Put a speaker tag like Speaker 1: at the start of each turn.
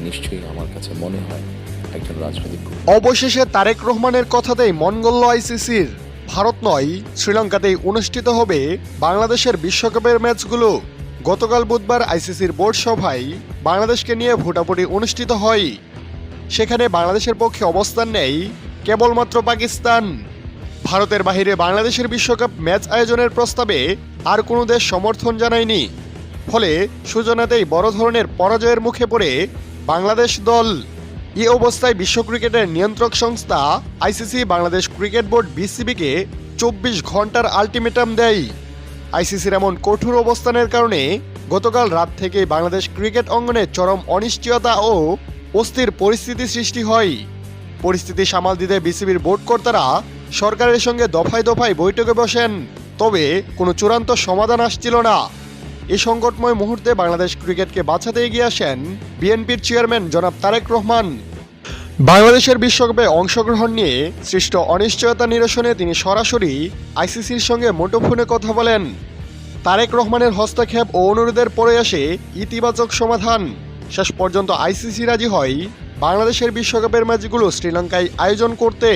Speaker 1: নিশ্চয়ই আমার কাছে মনে হয় একজন রাজনৈতিক।
Speaker 2: অবশেষে তারেক রহমানের কথাতেই মন গলল আইসিসির। ভারত নয়, শ্রীলঙ্কাতেই অনুষ্ঠিত হবে বাংলাদেশের বিশ্বকাপের ম্যাচগুলো। গতকাল বুধবার আইসিসির বোর্ড সভায় বাংলাদেশকে নিয়ে ভোটাভুটি অনুষ্ঠিত হয়। সেখানে বাংলাদেশের পক্ষে অবস্থান নেয় কেবলমাত্র পাকিস্তান। ভারতের বাহিরে বাংলাদেশের বিশ্বকাপ ম্যাচ আয়োজনের প্রস্তাবে আর কোনো দেশ সমর্থন জানায়নি। ফলে সূচনাতেই বড় ধরনের পরাজয়ের মুখে পড়ে বাংলাদেশ দল। এই অবস্থায় বিশ্ব ক্রিকেটের নিয়ন্ত্রক সংস্থা আইসিসি বাংলাদেশ ক্রিকেট বোর্ড বিসিবিকে 24 ঘন্টার আলটিমেটাম দেয়। আইসিসির এমন কঠোর অবস্থানের কারণে গতকাল রাত থেকেই বাংলাদেশ ক্রিকেট অঙ্গনে চরম অনিশ্চয়তা ও অস্থির পরিস্থিতি সৃষ্টি হয়। পরিস্থিতি সামাল দিতে বিসিবির বোর্ড কর্তারা সরকারের সঙ্গে দফায় দফায় বৈঠকে বসেন, তবে কোনো চূড়ান্ত সমাধান আসছিল না। এই সংকটময় মুহূর্তে বাংলাদেশ ক্রিকেটকে বাঁচাতে এগিয়ে আসেন বিএনপির চেয়ারম্যান জনাব তারেক রহমান। বাংলাদেশের বিশ্বকাপে অংশগ্রহণ নিয়ে সৃষ্ট অনিশ্চয়তা নিরসনে তিনি সরাসরি আইসিসির সঙ্গে মুঠোফোনে কথা বলেন। তারেক রহমানের হস্তক্ষেপ ও অনুরোধের পরে আসে ইতিবাচক সমাধান। শেষ পর্যন্ত আইসিসি রাজি হয় বাংলাদেশের বিশ্বকাপের ম্যাচগুলো শ্রীলঙ্কায় আয়োজন করতে।